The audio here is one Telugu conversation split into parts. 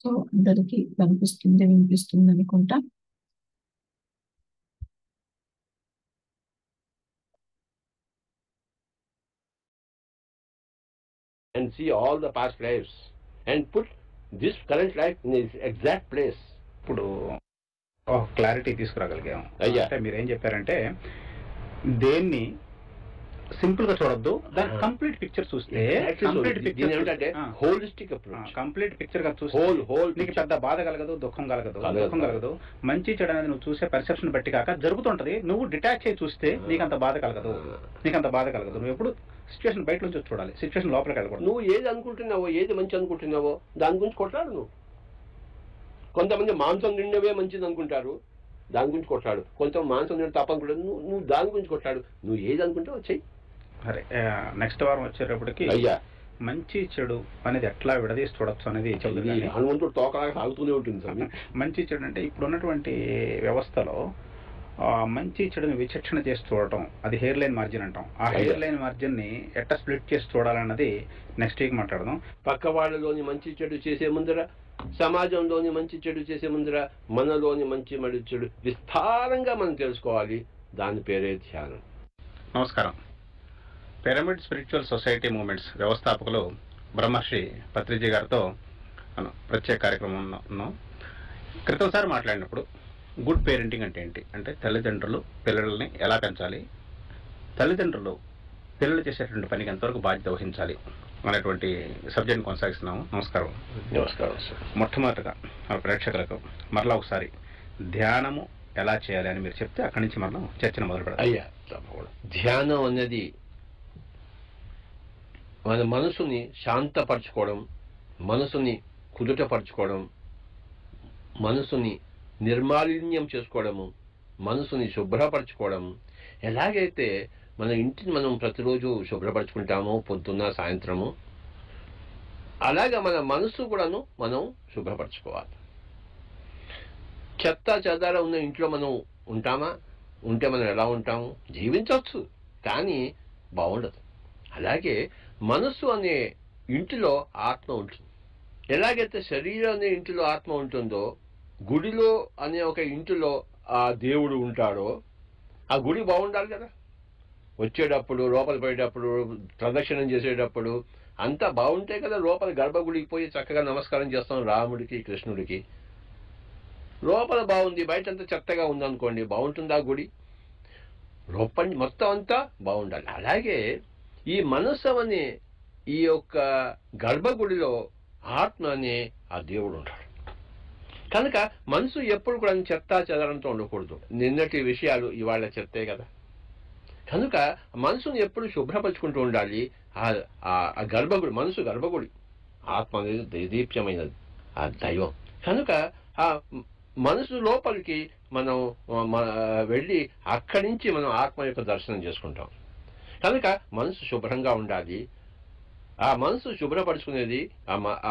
సో అందరికి కనిపిస్తుంది, వినిపిస్తుంది అనుకుంటా. And see all the past lives and put this current life in its exact place. ఇప్పుడు క్లారిటీ తీసుకురాగలిగాము. అయ్యా. అంటే మీరు ఏం చెప్పారంటే దేన్ని సింపుల్ గా చూడొద్దు, దాని కంప్లీట్ పిక్చర్ చూస్తే హోలిస్టిక్ అప్రోచ్, కంప్లీట్ పిక్చర్ గా చూస్తే నీకు పెద్ద బాధ కలగదు, దుఃఖం కలగదు. మంచి చెడు అనేది నువ్వు చూసే పర్సెప్షన్ బట్టి కాక జరుగుతుంటది. నువ్వు డిటాచ్ అయ్యి చూస్తే నీకంత బాధ కలగదు. నువ్వు ఎప్పుడు సిచ్యువేషన్ బయట నుంచి చూడాలి, సిచ్యువేషన్ లోపలికి వెళ్ళకూడదు. నువ్వు ఏది అనుకుంటున్నావో, ఏది మంచి అనుకుంటున్నావో దాని గురించి కొట్లాడు. నువ్వు కొంతమంది మాంసం నిండవే మంచిది అనుకుంటారు, దాని గురించి కొట్లాడు. కొంతమంది మాంసం నిండి తప్ప అనుకుంటారు, నువ్వు దాని గురించి కొట్లాడు. నువ్వు ఏది అనుకుంటావో చెయ్యి. సరే, నెక్స్ట్ వారం వచ్చేటప్పటికి అయ్యా మంచి చెడు అనేది ఎట్లా విడదీసి చూడొచ్చు అనేది హనుమంతుడు తోకలాగా సాగుతూనే ఉంటుంది. మంచి చెడు అంటే ఇప్పుడు ఉన్నటువంటి వ్యవస్థలో మంచి చెడుని విచక్షణ చేసి చూడటం, అది హెయిర్ లైన్ మార్జిన్ అంటాం. ఆ హెయిర్ లైన్ మార్జిన్ ని ఎట్లా స్ప్లిట్ చేసి చూడాలన్నది నెక్స్ట్ వీక్ మాట్లాడదాం. పక్క వాళ్ళలోని మంచి చెడు చేసే ముందర, సమాజంలోని మంచి చెడు చేసే ముందర మనలోని మంచి చెడు విస్తారంగా మనం తెలుసుకోవాలి. దాని పేరే ధ్యానం. నమస్కారం. పిరమిడ్ స్పిరిచువల్ సొసైటీ మూవ్మెంట్స్ వ్యవస్థాపకులు బ్రహ్మర్షి పత్రిజీ గారితో ప్రత్యేక కార్యక్రమం ఉన్నాం. క్రితంసారి మాట్లాడినప్పుడు గుడ్ పేరెంటింగ్ అంటే ఏంటి, అంటే తల్లిదండ్రులు పిల్లల్ని ఎలా పెంచాలి, తల్లిదండ్రులు పిల్లలు చేసేటువంటి పనికి ఎంతవరకు బాధ్యత వహించాలి అనేటువంటి సబ్జెక్ట్ని కొనసాగిస్తున్నాము. నమస్కారం. నమస్కారం సార్. మొట్టమొదటిగా మన ప్రేక్షకులకు మరలా ఒకసారి ధ్యానము ఎలా చేయాలి అని మీరు చెప్తే అక్కడి నుంచి మనం చర్చను మొదలు పెడతాం. అయ్యా ధ్యానం అనేది మన మనసుని శాంతపరచుకోవడం, మనసుని కుదుటపరచుకోవడం, మనసుని నిర్మాలిన్యం చేసుకోవడము, మనసుని శుభ్రపరచుకోవడం. ఎలాగైతే మన ఇంటిని మనం ప్రతిరోజు శుభ్రపరచుకుంటామో పొద్దున్న సాయంత్రము, అలాగా మన మనసు కూడాను మనం శుభ్రపరచుకోవాలి. చెత్త చెదార ఉన్న ఇంట్లో మనం ఉంటామా? ఉంటే మనం ఎలా ఉంటాము? జీవించవచ్చు, కానీ బాగుండదు. అలాగే మనసు అనే ఇంటిలో ఆత్మ ఉంటుంది. ఎలాగైతే శరీరం అనే ఇంటిలో ఆత్మ ఉంటుందో, గుడిలో అనే ఒక ఇంటిలో ఆ దేవుడు ఉంటాడో, ఆ గుడి బాగుండాలి కదా. వచ్చేటప్పుడు, లోపల పోయేటప్పుడు, ప్రదక్షిణం చేసేటప్పుడు అంతా బాగుంటే కదా లోపల గర్భగుడికి పోయి చక్కగా నమస్కారం చేస్తాం రాముడికి, కృష్ణుడికి. లోపల బాగుంది, బయట అంతా చెత్తగా ఉందనుకోండి, బాగుంటుందా గుడి? లోపల మొత్తం అంతా బాగుండాలి. అలాగే ఈ మనసు అనే ఈ యొక్క గర్భగుడిలో ఆత్మ అనే ఆ దేవుడు ఉంటాడు. కనుక మనసు ఎప్పుడు కూడా చెత్త చెదరంతో ఉండకూడదు. నిన్నటి విషయాలు ఇవాళ చెత్తే కదా. కనుక మనసును ఎప్పుడు శుభ్రపరుచుకుంటూ ఉండాలి. ఆ గర్భగుడి, మనసు గర్భగుడి, ఆత్మ అనేది దీప్యమైనది, ఆ దైవం. కనుక ఆ మనసు లోపలికి మనం వెళ్ళి అక్కడి నుంచి మనం ఆత్మ యొక్క దర్శనం చేసుకుంటాం. కనుక మనసు శుభ్రంగా ఉండాలి. ఆ మనసు శుభ్రపరుచుకునేది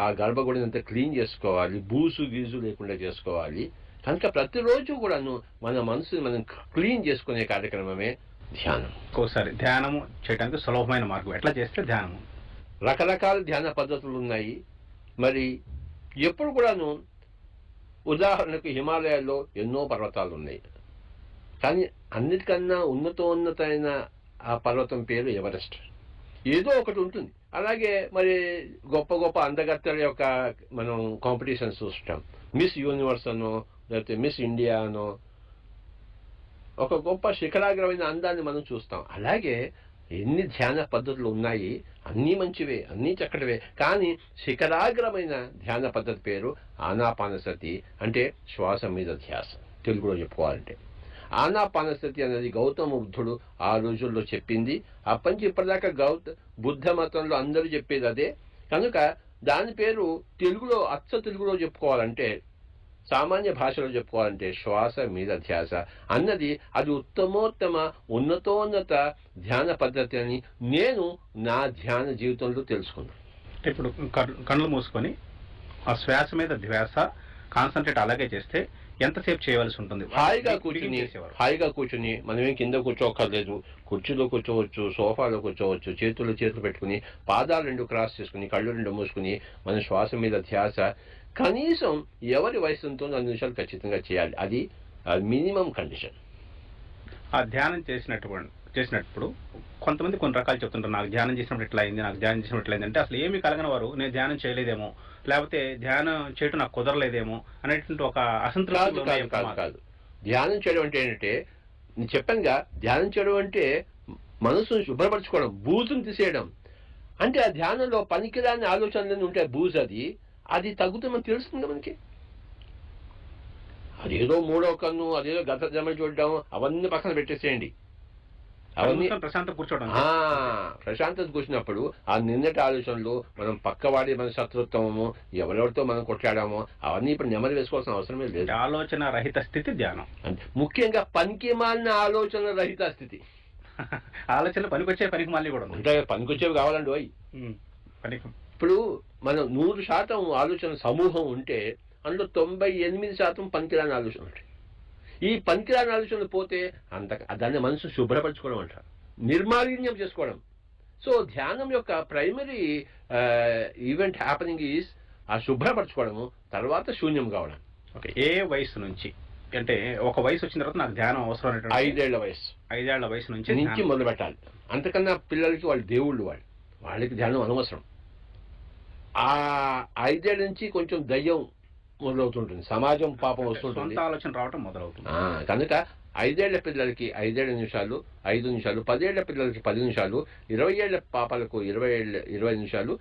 ఆ గర్భగుడిని అంతా క్లీన్ చేసుకోవాలి, బూసు గీజు లేకుండా చేసుకోవాలి. కనుక ప్రతిరోజు కూడాను మన మనసుని మనం క్లీన్ చేసుకునే కార్యక్రమమే ధ్యానం. ఒకసారి ధ్యానము చేయడానికి సులభమైన మార్గం ఎట్లా చేస్తే ధ్యానము? రకరకాల ధ్యాన పద్ధతులు ఉన్నాయి. మరి ఎప్పుడు కూడాను ఉదాహరణకు హిమాలయాల్లో ఎన్నో పర్వతాలు ఉన్నాయి, కానీ అన్నిటికన్నా ఉన్నతోన్నతమైన ఆ పర్వతం పేరు ఎవరెస్ట్. ఏదో ఒకటి ఉంటుంది. అలాగే మరి గొప్ప గొప్ప అందగత్తెల యొక్క మనం కాంపిటీషన్స్ చూస్తాం. మిస్ యూనివర్స్ అనో లేకపోతే మిస్ ఇండియా అనో ఒక గొప్ప శిఖరాగ్రమైన అందాన్ని మనం చూస్తాం. అలాగే ఎన్ని ధ్యాన పద్ధతులు ఉన్నాయి, అన్నీ మంచివే, అన్నీ చక్కటివే. కానీ శిఖరాగ్రమైన ధ్యాన పద్ధతి పేరు ఆనాపానసతి, అంటే శ్వాస మీద ధ్యాస. తెలుగులో చెప్పుకోవాలంటే ఆనాపానసతి అనేది గౌతమ బుద్ధుడు ఆ రోజుల్లో చెప్పింది. అప్పటి నుంచి ఇప్పటిదాకా బుద్ధ మతంలో అందరూ చెప్పేది అదే. కనుక దాని పేరు తెలుగులో, అచ్చ తెలుగులో చెప్పుకోవాలంటే, సామాన్య భాషలో చెప్పుకోవాలంటే శ్వాస మీద ధ్యాస అన్నది అది ఉత్తమోత్తమ ఉన్నతోన్నత ధ్యాన పద్ధతి అని నేను నా ధ్యాన జీవితంలో తెలుసుకున్నాను. ఇప్పుడు కళ్ళు మూసుకొని ఆ శ్వాస మీద ధ్యాస కాన్సన్ట్రేట్ అలాగే చేస్తే ఎంతసేపు చేయవలసి ఉంటుంది? హాయిగా కూర్చుని మనమేం కింద కూర్చోక్కర్లేదు. కుర్చీలో కూర్చోవచ్చు, సోఫాలో కూర్చోవచ్చు, చేతులు పెట్టుకుని, పాదాలు 2 క్రాస్ చేసుకుని, కళ్ళు 2 మూసుకుని, మన శ్వాస మీద ధ్యాస కనీసం ఎవరి వయసుతో 4 నిమిషాలు ఖచ్చితంగా చేయాలి. అది మినిమం కండిషన్. ఆ ధ్యానం చేసినప్పుడు కొంతమంది కొన్ని రకాలు చెప్తుంటారు. నాకు ధ్యానం చేసినప్పుడు ఇట్లా అయింది, నాకు ధ్యానం చేసినప్పుడు ఇట్లా అయింది. అంటే అసలు ఏమి కలగని వారు నేను ధ్యానం చేయలేదేమో, లేకపోతే ధ్యానం చేయటం నాకు కుదరలేదేమో అనేటువంటి ఒక అసంతృప్తి. కాదు. ధ్యానం చేయడం అంటే ఏంటంటే, నేను చెప్పానుగా, ధ్యానం చేయడం అంటే మనసును శుభ్రపరచుకోవడం, బూజును తీసేయడం. అంటే ఆ ధ్యానంలో పనికిరాని ఆలోచనలు ఉంటే బూజు అది తగ్గుతుందని తెలుస్తుంది మనకి. అదేదో మూడో కన్ను, అదేదో గత జమ చూడడం, అవన్నీ పక్కన పెట్టేసేయండి. అవన్నీ ప్రశాంతత కూర్చున్నప్పుడు ఆ నిన్నటి ఆలోచనలు, మనం పక్కవాడి మన శత్రుత్వము, ఎవరెవరితో మనం కొట్లాడామో అవన్నీ ఇప్పుడు నెమరు వేసుకోవాల్సిన అవసరమే లేదు. ఆలోచన రహిత స్థితి ధ్యానం. ముఖ్యంగా పనికి మాలిన ఆలోచన రహిత స్థితి. ఆలోచనలు పనికి మాలి కూడా ఉంటాయి. పనికొచ్చేవి కావాలండి పోయి. ఇప్పుడు మనం 100% ఆలోచన సమూహం ఉంటే అందులో 98% పనికిరాని ఆలోచనలు ఉంటాయి. ఈ పనికిరాని ఆలోచనలు పోతే దాన్ని మనసు శుభ్రపరచుకోవడం అంటారు, నిర్మాలిన్యం చేసుకోవడం. సో ధ్యానం యొక్క ప్రైమరీ ఈవెంట్ హ్యాపెనింగ్ ఈజ్ ఆ శుభ్రపరచుకోవడము, తర్వాత శూన్యం కావడం. ఓకే. ఏ వయసు నుంచి, అంటే ఒక వయసు వచ్చిన తర్వాత నాకు ధ్యానం అవసరం? 5 ఏళ్ల వయసు. 5 ఏళ్ల వయసు నుంచి మొదలు పెట్టాలి. అంతకన్నా పిల్లలకి వాళ్ళు దేవుళ్ళు, వాళ్ళకి ధ్యానం అనవసరం. ఆ 5 ఏళ్ల నుంచి కొంచెం దయ్యం మొదలవుతుంటుంది, సమాజం పాపం వస్తుంటుంది, ఆలోచన రావడం మొదలవుతుంది. కనుక 5 ఏళ్ల పిల్లలకి 5 నిమిషాలు, 5 నిమిషాలు, 10 ఏళ్ల పిల్లలకి 10 నిమిషాలు, 20 ఏళ్ల పాపలకు 20 నిమిషాలు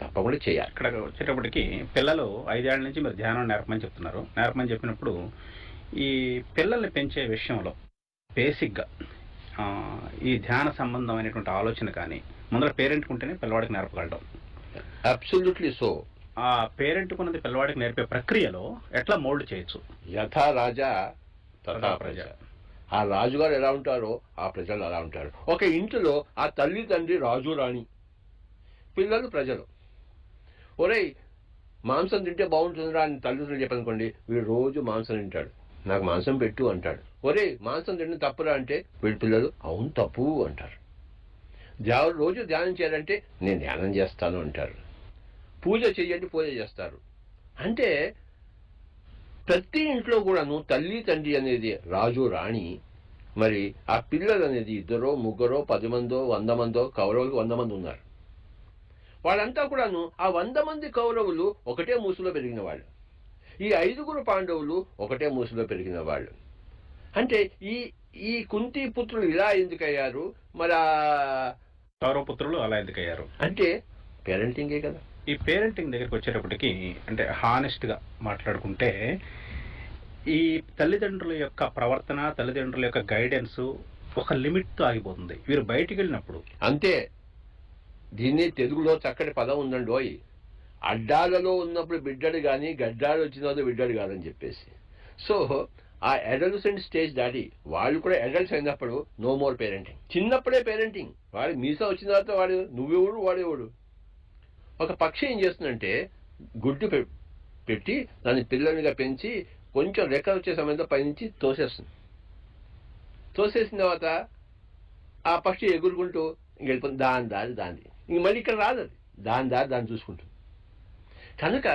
తప్పకుండా చేయాలి. ఇక్కడ వచ్చేటప్పటికి పిల్లలు 5 ఏళ్ల నుంచి మీరు ధ్యానం నేర్పమని చెప్తున్నారు. నేర్పమని చెప్పినప్పుడు ఈ పిల్లల్ని పెంచే విషయంలో బేసిక్గా ఈ ధ్యాన సంబంధమైనటువంటి ఆలోచన కానీ ముందర పేరెంట్కి ఉంటేనే పిల్లవాడికి నేర్పగలడం. Absolutely so. ఆ పేరెంట్ కున్నది పిల్లవాడికి నేర్పే ప్రక్రియలో ఎట్లా మోల్డ్ చేయొచ్చు? యథా రాజా తథా ప్రజ. ఆ రాజుగారు ఎలా ఉంటారో ఆ ప్రజలు అలా ఉంటారు. ఒక ఇంటిలో ఆ తల్లి తండ్రి రాజు రాణి, పిల్లలు ప్రజలు. ఒరేయ్ మాంసం తింటే బాగుంటుందిరా అని తల్లిదండ్రులు చెప్పనుకోండి, వీడు రోజు మాంసం తింటాడు, నాకు మాంసం పెట్టు అంటాడు. ఒరేయ్ మాంసం తింటే తప్పురా అంటే వీడి పిల్లలు అవును తప్పు అంటారు. రోజు ధ్యానం చేయాలంటే నేను ధ్యానం చేస్తాను అంటారు. పూజ చెయ్యండి, పూజ చేస్తారు. అంటే ప్రతి ఇంట్లో కూడాను తల్లి తండ్రి అనేది రాజు రాణి, మరి ఆ పిల్లలు అనేది 2, 3, 10 మందో 100 మందో, కౌరవులు 100 మంది ఉన్నారు. వాళ్ళంతా కూడాను ఆ 100 మంది కౌరవులు ఒకటే మూసులో పెరిగిన వాళ్ళు, ఈ 5 పాండవులు ఒకటే మూసులో పెరిగిన వాళ్ళు. అంటే ఈ కుంతి పుత్రులు ఇలా ఎందుకయ్యారు, మరి ఆ కౌరవ పుత్రులు అలా ఎందుకయ్యారు అంటే పేరెంటింగే కదా. ఈ పేరెంటింగ్ దగ్గరికి వచ్చేటప్పటికి అంటే హానెస్ట్గా మాట్లాడుకుంటే ఈ తల్లిదండ్రుల యొక్క ప్రవర్తన, తల్లిదండ్రుల యొక్క గైడెన్స్ ఒక లిమిట్తో ఆగిపోతుంది. వీరు బయటికి వెళ్ళినప్పుడు అంతే. దీన్ని తెలుగులో చక్కటి పదం ఉందండి, ఓయ్ అడ్డాలలో ఉన్నప్పుడు బిడ్డడు కానీ గడ్డాలు వచ్చిన బిడ్డడు కాదని చెప్పేసి. సో ఆ అడల్సెంట్ స్టేజ్ దాటి వాళ్ళు కూడా అడల్ట్స్ అయినప్పుడు నో మోర్ పేరెంటింగ్. చిన్నప్పుడే పేరెంటింగ్. వాడు మీసా వచ్చిన తర్వాత వాడు నువ్వెవడు వాడేవాడు. ఒక పక్షి ఏం చేస్తుందంటే గుడ్డు పెట్టి దాన్ని పిల్లలుగా పెంచి కొంచెం రెక్క వచ్చే సమయంలో పైనుంచి తోసేస్తుంది. తోసేసిన తర్వాత ఆ పక్షి ఎగురుకుంటూ వెళ్ళిపోతుంది, దాని దాన్ని ఇంక మళ్ళీ ఇక్కడ రాదు, అది దాన్ని చూసుకుంటుంది. కనుక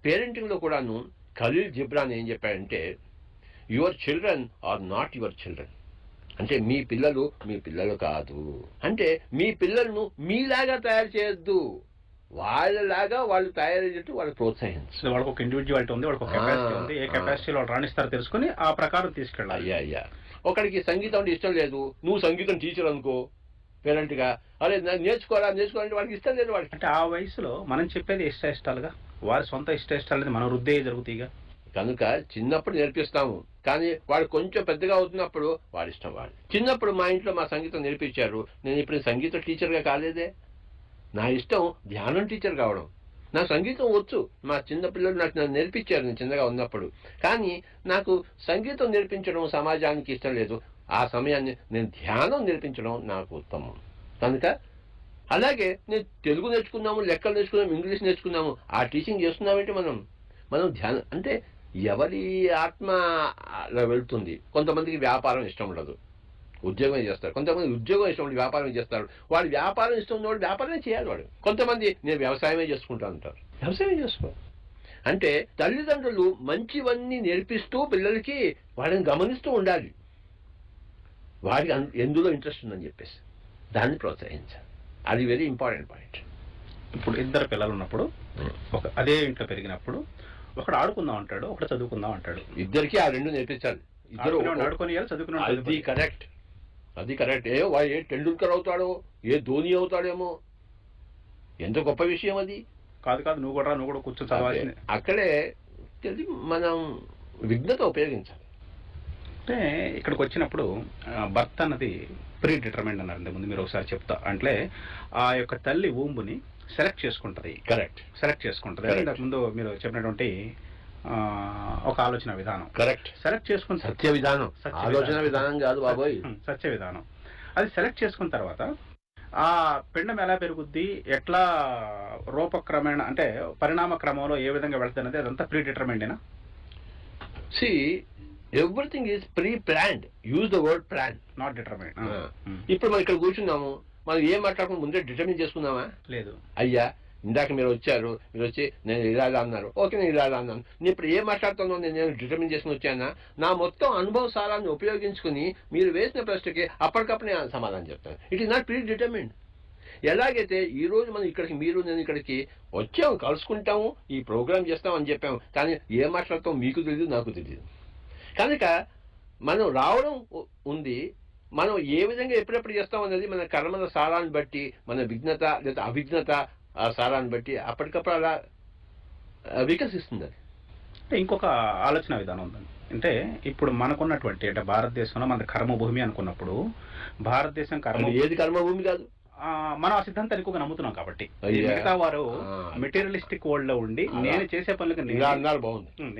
పేరెంటింగ్లో కూడాను ఖలీల్ జిబ్రాన్ ఏం చెప్పాడంటే, your children are not your children. అంటే మీ పిల్లలు కాదు. అంటే మీ పిల్లలను మీలాగా తయారు చేయొద్దు, వాళ్ళలాగా వాళ్ళు తయారయ్యేట్టు వాళ్ళు ప్రోత్సహించాలి. వాళ్ళకి ఒక ఇండివిజువాలిటీ ఉంది, వాళ్ళకి ఒక కెపాసిటీ ఉంది. ఏ కెపాసిటీలో వాళ్ళు రాణిస్తారో తెలుసుకుని ఆ ప్రకారం తీసుకెళ్ళాలి. అయ్యా ఒకడికి సంగీతం అంటే ఇష్టం లేదు, నువ్వు సంగీతం టీచర్ అనుకో పేరెంట్గా, అరే నేర్చుకోవాలంటే వాడికి ఇష్టం లేదు. వాడికి అంటే ఆ వయసులో మనం చెప్పేది ఇష్టాలుగా, వారి సొంత ఇష్టాలు మనం వృద్ధి జరుగుతాయిగా. కనుక చిన్నప్పుడు నేర్పిస్తాము, కానీ వాడు కొంచెం పెద్దగా అవుతున్నప్పుడు వాడి ఇష్టం. వాడు చిన్నప్పుడు మా ఇంట్లో మా సంగీతం నేర్పించారు, నేను ఇప్పుడు సంగీత టీచర్గా కాలేదే. నా ఇష్టం ధ్యానం టీచర్ కావడం. నా సంగీతం వచ్చు, మా చిన్నపిల్లలు నన్ను నేర్పించారు నేను చిన్నగా ఉన్నప్పుడు. కానీ నాకు సంగీతం నేర్పించడం సమాజానికి ఇష్టం లేదు. ఆ సమయాన్ని నేను ధ్యానం నేర్పించడం నాకు ఉత్తమం. కనుక అలాగే నేను తెలుగు నేర్చుకున్నాము, లెక్కలు నేర్చుకున్నాము, ఇంగ్లీష్ నేర్చుకున్నాము, ఆ టీచింగ్ చేస్తున్నామంటే మనం ధ్యానం అంటే ఎవరి ఆత్మ అలా వెళ్తుంది. కొంతమందికి వ్యాపారం ఇష్టం ఉండదు, ఉద్యోగం చేస్తారు. కొంతమంది ఉద్యోగం ఇష్టం ఉండి వ్యాపారం చేస్తారు. వాడు వ్యాపారం ఇష్టం ఉన్నవాడు వ్యాపారమే చేయాలి. వాడు కొంతమంది నేను వ్యవసాయమే చేసుకుంటా అంటారు. వ్యవసాయం చేసుకో అంటే తల్లిదండ్రులు మంచివన్నీ నేర్పిస్తూ పిల్లలకి వాడిని గమనిస్తూ ఉండాలి. వాడికి ఎందులో ఇంట్రెస్ట్ ఉందని చెప్పేసి దాన్ని ప్రోత్సహించాలి. అది వెరీ ఇంపార్టెంట్ పాయింట్. ఇప్పుడు ఇద్దరు పిల్లలు ఉన్నప్పుడు అదే ఇంట్లో పెరిగినప్పుడు ఒకడు ఆడుకుందాం అంటాడు, ఒకడు చదువుకుందాం అంటాడు. ఇద్దరికి ఆ రెండు నేర్పించాలి. ఇద్దరు ఆడుకొని చదువుకున్నాడు. అది కరెక్ట్, అది కరెక్ట్. వాడు ఏ టెండూల్కర్ అవుతాడో, ఏ ధోని అవుతాడేమో, ఎంత గొప్ప విషయం అది. కాదు నువ్వు కూడా కూర్చొని చదవాల్సింది. అక్కడే మనం విఘ్నత ఉపయోగించాలి. అంటే ఇక్కడికి వచ్చినప్పుడు బర్త్ అన్నది ప్రీ డిటర్మైండ్ అన్నారు ముందు, మీరు ఒకసారి చెప్తా. అంటే ఆ యొక్క తల్లి ఊంబుని సెలెక్ట్ చేసుకుంటది. కరెక్ట్, సెలెక్ట్ చేసుకుంటది. ఇంతకు ముందు మీరు చెప్పినటువంటి ఒక ఆలోచన విధానం. కరెక్ట్, సెలెక్ట్ చేసుకుని సత్య విధానం, ఆలోచన విధానం కాదు బాబోయ్, సత్య విధానం. అది సెలెక్ట్ చేసుకున్న తర్వాత ఆ పిండం ఎలా పెరుగుద్ది, ఎట్లా రూపక్రమేణ అంటే పరిణామ క్రమంలో ఏ విధంగా వెళ్తుంది అనేది అదంతా ప్రీ డిటర్మైండేనా? See everything is pre planned. Use the word plan, not determined. ఇప్పుడు మనం ఇక్కడ కూర్చున్నాము, మనం ఏం మాట్లాడుకుని ముందే డిటర్మిన్ చేసుకున్నామా? లేదు. అయ్యా ఇందాక మీరు వచ్చారు, మీరు వచ్చి నేను ఇలా అన్నారు, ఓకే నేను ఇలా అన్నాను. నేను ఇప్పుడు ఏం మాట్లాడుతున్నాను నేను డిటర్మిన్ చేసుకుని వచ్చానా? నా మొత్తం అనుభవ సారాన్ని ఉపయోగించుకుని మీరు వేసిన ప్రశ్నకి అప్పటికప్పుడు నేను సమాధానం చెప్తాను. It is not pre determined. ఎలాగైతే ఈ రోజు మనం ఇక్కడికి మీరు నేను ఇక్కడికి వచ్చాము, కలుసుకుంటాము, ఈ ప్రోగ్రామ్ చేస్తాం అని చెప్పాము, కానీ ఏం మాట్లాడతాం మీకు తెలియదు, నాకు తెలియదు. కనుక మనం రావడం ఉంది, మనం ఏ విధంగా ఎప్పుడెప్పుడు చేస్తాం అనేది మన కర్మల సారాన్ని బట్టి, మన విఘ్నత లేదా అవిఘ్నత ఆ సారాన్ని బట్టి అప్పటికప్పుడు అలా వికసిస్తుంది. అంటే ఇంకొక ఆలోచన విధానం ఉందండి. అంటే ఇప్పుడు మనకున్నటువంటి అంటే భారతదేశంలో మన కర్మభూమి అనుకున్నప్పుడు, భారతదేశం ఏది కర్మభూమి కాదు. మనం ఆ సిద్ధాంతాన్ని ఎక్కువగా నమ్ముతున్నాం కాబట్టి మిగతా వారు మెటీరియలిస్టిక్ వరల్డ్ లో ఉండి నేను చేసే పనులకి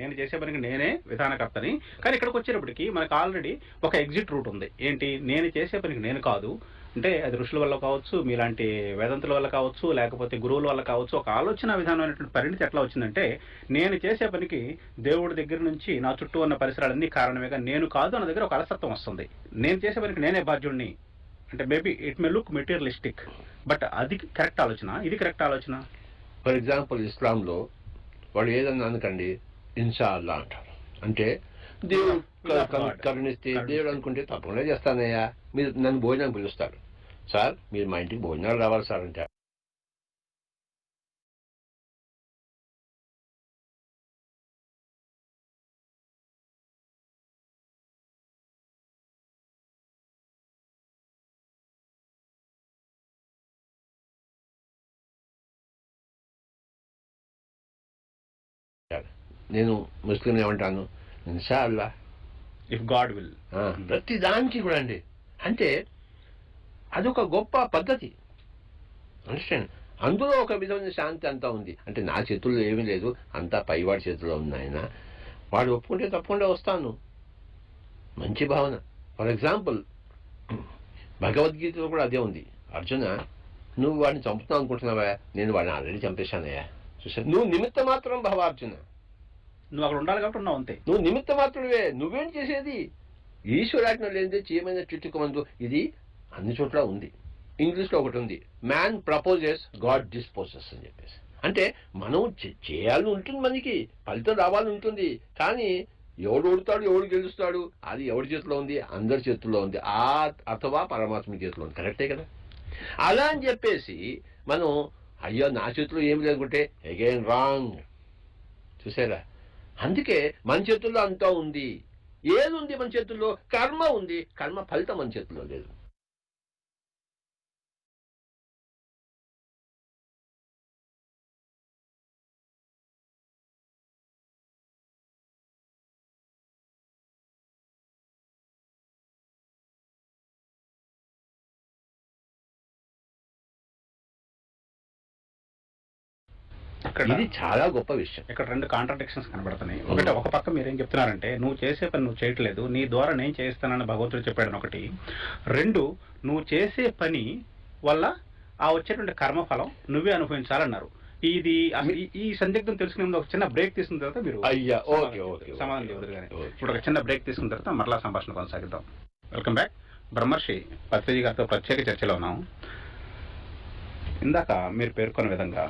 నేను చేసే పనికి నేనే విధానకర్తని. కానీ ఇక్కడికి వచ్చేటప్పటికి మనకు ఆల్రెడీ ఒక ఎగ్జిట్ రూట్ ఉంది. ఏంటి, నేను చేసే పనికి నేను కాదు అంటే అది ఋషుల వల్ల కావచ్చు, మీలాంటి వేదంతుల వల్ల కావచ్చు, లేకపోతే గురువుల వల్ల కావచ్చు, ఒక ఆలోచన విధానమైనటువంటి పరిణితి ఎట్లా వచ్చిందంటే నేను చేసే పనికి దేవుడి దగ్గర నుంచి నా చుట్టూ ఉన్న పరిసరాలన్నీ కారణమేగా, నేను కాదు అన్న దగ్గర ఒక అలసత్వం వస్తుంది. నేను చేసే పనికి నేనే బాధ్యుడిని అంటే maybe it may look materialistic, but అది కరెక్ట్ ఆలోచన, ఇది కరెక్ట్ ఆలోచన. ఫర్ ఎగ్జాంపుల్ ఇస్లాంలో వాడు ఏదన్నా అనుకండి ఇన్షా అల్లా అంటారు. అంటే దేవుడు కరుణిస్తే దేవుడు అనుకుంటే తప్పకుండా చేస్తానయ్యా, మీరు నన్ను భోజనం పిలుస్తారు, సార్ మీరు మా ఇంటికి భోజనాలు రావాలి సార్ అంటే నేను ముస్లిం ఏమంటాను, ఇన్షా అల్లా, ఇఫ్ గాడ్ విల్. ప్రతి దానికి కూడా అండి. అంటే అదొక గొప్ప పద్ధతి, అండర్స్టాండ్. అందులో ఒక విధమైన శాంతి అంతా ఉంది. అంటే నా చేతుల్లో ఏమీ లేదు, అంతా పైవాడి చేతుల్లో ఉంది. ఆయన వాడు ఒప్పుకుంటే తప్పకుండా వస్తాను, మంచి భావన. ఫర్ ఎగ్జాంపుల్ భగవద్గీతలో కూడా అదే ఉంది. అర్జున, నువ్వు వాడిని చంపుతావు అనుకుంటున్నావా? నేను వాడిని ఆల్రెడీ చంపేశానయ్యా. చూసా, నువ్వు నిమిత్త మాత్రం భవ అర్జున, నువ్వు అక్కడ ఉండాలి కాబట్టి ఉన్నావు అంతే. నువ్వు నిమిత్త మాత్రమే, నువ్వేం చేసేది? ఈశ్వరాజ్ఞ లేనిదే చేయమైన చుట్టుకుమందు. ఇది అన్ని చోట్ల ఉంది. ఇంగ్లీష్లో ఒకటి ఉంది, మ్యాన్ ప్రపోజెస్ గాడ్ డిస్పోజెస్ అని చెప్పేసి. అంటే మనం చేయాలని ఉంటుంది, మనకి ఫలితం రావాలని ఉంటుంది. కానీ ఎవడు ఓడుతాడు, ఎవడు గెలుస్తాడు, అది ఎవరి చేతిలో ఉంది? అందరి చేతుల్లో ఉంది, అథవా పరమాత్మ చేతిలో ఉంది. కరెక్టే కదా? అలా అని చెప్పేసి మనం అయ్యో నా చేతిలో ఏమి లేకుంటే అగైన్ రాంగ్. చూసారా? అందుకే మన చేతుల్లో అంతా ఉంది. ఏది ఉంది మన చేతుల్లో? కర్మ ఉంది. కర్మ ఫలితం మన చేతుల్లో లేదు. ఇది చాలా గొప్ప విషయం. ఇక్కడ రెండు కాంట్రడిక్షన్స్ కనబడుతున్నాయి. ఒకటి, ఒక పక్క మీరేం చెప్తున్నారంటే నువ్వు చేసే పని నువ్వు చేయట్లేదు, నీ ద్వారా నేను చేస్తానని భగవంతుడు చెప్పాడని ఒకటి. రెండు, నువ్వు చేసే పని వల్ల ఆ వచ్చేటువంటి కర్మఫలం నువ్వే అనుభవించాలన్నారు. ఇది అసలు ఈ సందిగ్ధం తెలుసుకునే ముందు ఒక చిన్న బ్రేక్ తీసుకున్న తర్వాత మీరు అయ్యా ఓకే ఓకే సమాధానం చెబుతారు కానీ ఇప్పుడు ఒక చిన్న బ్రేక్ తీసుకున్న తర్వాత మరలా సంభాషణ కొనసాగిద్దాం. Welcome back. బ్రహ్మర్షి పత్రిజీ గారితో ప్రత్యేక చర్చలో ఉన్నాం. ఇందాక మీరు పేర్కొన్న విధంగా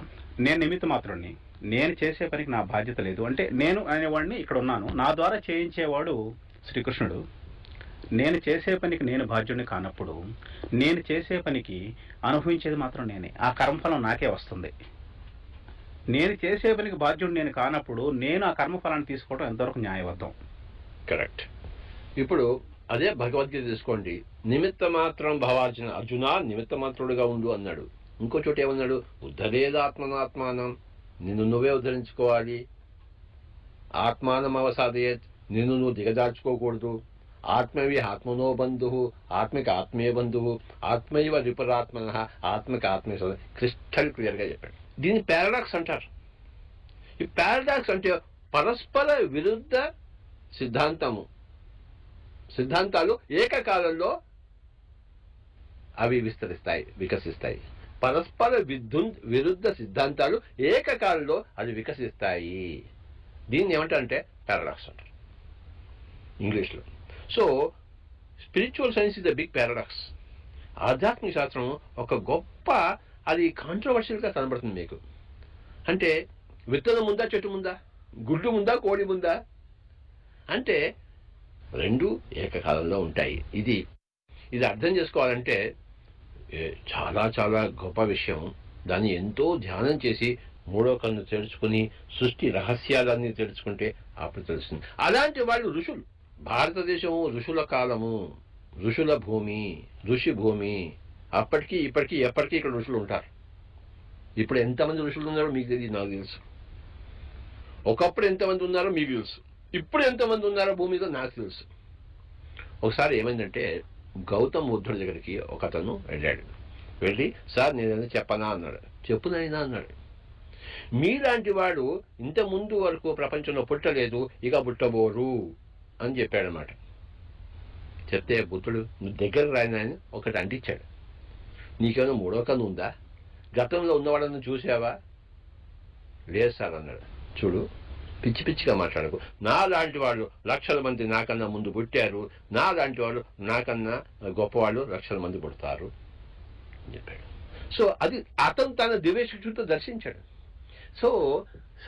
నేను నిమిత్త మాత్రుడిని, నేను చేసే పనికి నా బాధ్యత లేదు అంటే నేను అనేవాడిని ఇక్కడ ఉన్నాను, నా ద్వారా చేయించేవాడు శ్రీకృష్ణుడు. నేను చేసే పనికి నేను బాధ్యుడిని కానప్పుడు నేను చేసే పనికి అనుభవించేది మాత్రం నేనే, ఆ కర్మఫలం నాకే వస్తుంది. నేను చేసే పనికి బాధ్యుడిని నేను కానప్పుడు నేను ఆ కర్మఫలాన్ని తీసుకోవడం ఎంతవరకు న్యాయబద్ధం? కరెక్ట్. ఇప్పుడు అదే భగవద్గీత తీసుకోండి, నిమిత్త మాత్రం భవార్జున, అర్జున నిమిత్త మాత్రుడుగా ఉండు అన్నాడు. ఇంకో చోట ఏమన్నాడు, ఉద్ధరేదాత్మనాత్మానం, నిన్ను నువ్వే ఉద్ధరించుకోవాలి. ఆత్మానం అవసాదయత్, నిన్ను నువ్వు దిగజార్చుకోకూడదు. ఆత్మవి ఆత్మనో బంధు, ఆత్మకి ఆత్మే బంధువు, ఆత్మైవ విపరాత్మన, ఆత్మకి ఆత్మే క్రిస్టల్ క్లియర్ గా చెప్పాడు. దీన్ని పారాడాక్స్ అంటారు. ఈ పారాడాక్స్ అంటే పరస్పర విరుద్ధ సిద్ధాంతాలు ఏకకాలంలో అవి వికసిస్తాయి. పరస్పర విరుద్ధ సిద్ధాంతాలు ఏకకాలంలో అవి వికసిస్తాయి. దీన్ని ఏమంటారంటే పారాడాక్స్ అంటారు ఇంగ్లీష్లో. So spiritual science is the big paradox. ఆధ్యాత్మిక శాస్త్రం ఒక గొప్ప, అది కాంట్రవర్షియల్గా కనబడుతుంది మీకు. అంటే విత్తనం ముందా, చెట్టు ముందా, గుడ్డు ముందా, కోడి ముందా అంటే రెండు ఏకకాలంలో ఉంటాయి. ఇది అర్థం చేసుకోవాలంటే చాలా చాలా గొప్ప విషయం. దాన్ని ఎంతో ధ్యానం చేసి మూడో కన్ను తెలుసుకుని సృష్టి రహస్యాలన్నీ తెలుసుకుంటే అప్పుడు తెలుస్తుంది. అలాంటి వాళ్ళు ఋషులు. భారతదేశం ఋషుల కాలము, ఋషుల భూమి, ఋషి భూమి. అప్పటికి ఇప్పటికీ ఎప్పటికీ ఇక్కడ ఋషులు ఉంటారు. ఇప్పుడు ఎంతమంది ఋషులు ఉన్నారో మీకు తెలియదు, నాకు తెలుసు. ఒకప్పుడు ఎంతమంది ఉన్నారో మీకు తెలుసు, ఇప్పుడు ఎంతమంది ఉన్నారో భూమి మీద నాకు తెలుసు. ఒకసారి ఏమైందంటే గౌతమ్ బుద్ధుడి దగ్గరికి ఒక అతను వెళ్ళాడు. వెళ్ళి, సార్ నేనేదో చెప్పనా అన్నాడు. చెప్పునైనా అన్నాడు. మీలాంటి వాడు ఇంత ముందు వరకు ప్రపంచంలో పుట్టలేదు, ఇక పుట్టబోరు అని చెప్పాడనమాట. చెప్తే బుద్ధుడు, నువ్వు దగ్గర రాయనని ఒకటి అంటించాడు. నీకేమైనా మూడో కన్ను ఉందా? గతంలో ఉన్నవాళ్ళని చూసావా? లేదు సార్ అన్నాడు. చూడు, పిచ్చి పిచ్చిగా మాట్లాడకు. నాలాంటి వాళ్ళు లక్షల మంది నాకన్నా ముందు పుట్టారు, నాలాంటి వాళ్ళు నాకన్నా గొప్పవాళ్ళు లక్షల మంది పుడతారు అని చెప్పాడు. సో అది అతను తన దివ్యచక్షులతో దర్శించాడు. సో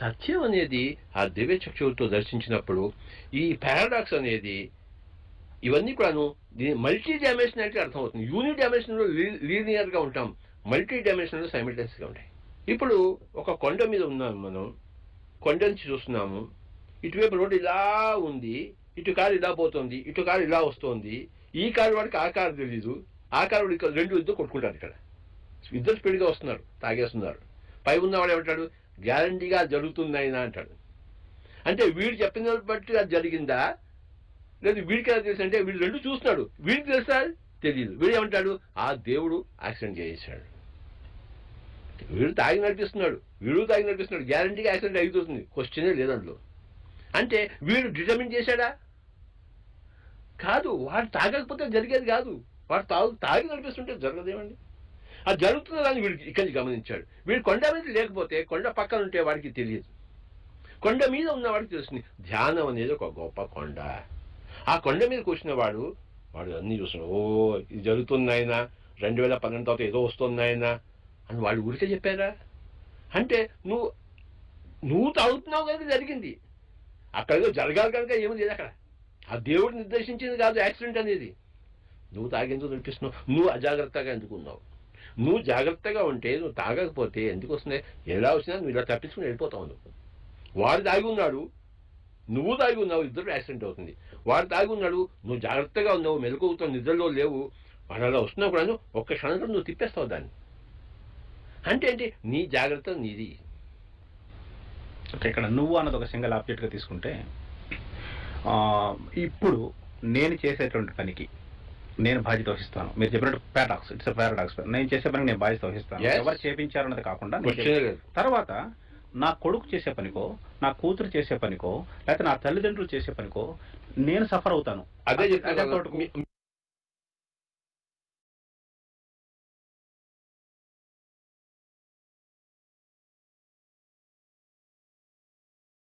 సత్యం అనేది ఆ దివ్యచక్షులతో దర్శించినప్పుడు ఈ పారాడాక్స్ అనేది, ఇవన్నీ కూడాను మల్టీ డైమెన్షనాలిటీ అర్థమవుతుంది. యూని డైమెన్షన్లో లీనియర్గా ఉంటాం, మల్టీ డైమెన్షన్లో సైమిల్టేనియస్గా ఉంటాయి. ఇప్పుడు ఒక కొండ మీద ఉన్నాం, మనం కొండ నుంచి చూస్తున్నాము. ఇటువైపు రోడ్డు ఇలా ఉంది, ఇటు కారు ఇలా పోతుంది, ఇటు కారు ఇలా వస్తుంది. ఈ కారు వాడికి ఆ కారు తెలీదు, ఆ కారు వాడికి రెండు ఇద్దరు కొట్టుకుంటారు. ఇక్కడ ఇద్దరు స్పీడ్గా వస్తున్నారు, తాగేస్తున్నారు. పై ఉన్నవాడు ఏమంటాడు, గ్యారంటీగా జరుగుతుందైనా అంటాడు. అంటే వీడు చెప్పిన బట్టి అది జరిగిందా, లేదు వీడికి ఎలా తెలుసు అంటే వీడు రెండు చూస్తున్నాడు, వీడికి తెలుసా తెలియదు. వీడు ఏమంటాడు, ఆ దేవుడు యాక్సిడెంట్ చేసేసాడు. వీడు తాగి నడిపిస్తున్నాడు, గ్యారంటీగా యాక్సిడెంట్ అయిపోతుంది, క్వశ్చనే లేదు అందులో. అంటే వీడు డిటర్మిన్ చేశాడా? కాదు. వాడు తాగకపోతే జరిగేది కాదు. వాడు తాగి నడిపిస్తుంటే జరగదేమండి. అది జరుగుతున్న దాన్ని వీడికి ఇక్కడి నుంచి గమనించాడు. వీడు కొండ మీద లేకపోతే, కొండ పక్కన ఉంటే వాడికి తెలియదు, కొండ మీద ఉన్నవాడికి తెలుస్తుంది. ధ్యానం అనేది ఒక గొప్ప కొండ. ఆ కొండ మీద కూర్చున్న వాడు అన్నీ చూస్తున్నాడు. ఓ ఇది జరుగుతున్నాయినా, 2012 తర్వాత ఏదో వస్తున్నాయినా అని వాళ్ళు ఊరికే చెప్పారా? అంటే నువ్వు తాగుతున్నావు కనుక జరిగింది. అక్కడ ఏదో జరగాలి కనుక ఏమీ లేదు. అక్కడ ఆ దేవుడు నిర్దేశించింది కాదు యాక్సిడెంట్ అనేది. నువ్వు తాగేందుకు నడిపిస్తున్నావు, నువ్వు అజాగ్రత్తగా ఎందుకు ఉన్నావు. నువ్వు జాగ్రత్తగా ఉంటే, నువ్వు తాగకపోతే ఎందుకు వస్తున్నాయి? ఎలా వచ్చినా నువ్వు ఇలా తప్పించుకుని వెళ్ళిపోతావు. వాడు తాగి ఉన్నాడు, నువ్వు తాగి ఉన్నావు, ఇద్దరు యాక్సిడెంట్ అవుతుంది. వాడు తాగి ఉన్నాడు, నువ్వు జాగ్రత్తగా ఉన్నావు, మెలకువతో నిద్రలో లేవు. వాడు అలా వస్తున్నా కూడా ఒక్క క్షణంలో నువ్వు తిప్పేస్తావు దాన్ని. అంటే ఏంటి? నీ జాగ్రత్త నీది. ఇక్కడ నువ్వు అన్నది ఒక సింగిల్ ఆబ్జెక్ట్గా తీసుకుంటే, ఇప్పుడు నేను చేసేటువంటి పనికి నేను బాధ్యత వహిస్తాను. మీరు చెప్పినట్టు పారాడాక్స్, ఇట్స్ పారాడాక్స్. నేను చేసే పనికి నేను బాధ్యత వహిస్తాను. ఎవరు చేపించారన్నది కాకుండా తర్వాత నా కొడుకు చేసే పనికో, నా కూతురు చేసే పనికో, లేకపోతే నా తల్లిదండ్రులు చేసే పనికో నేను సఫర్ అవుతాను. అదే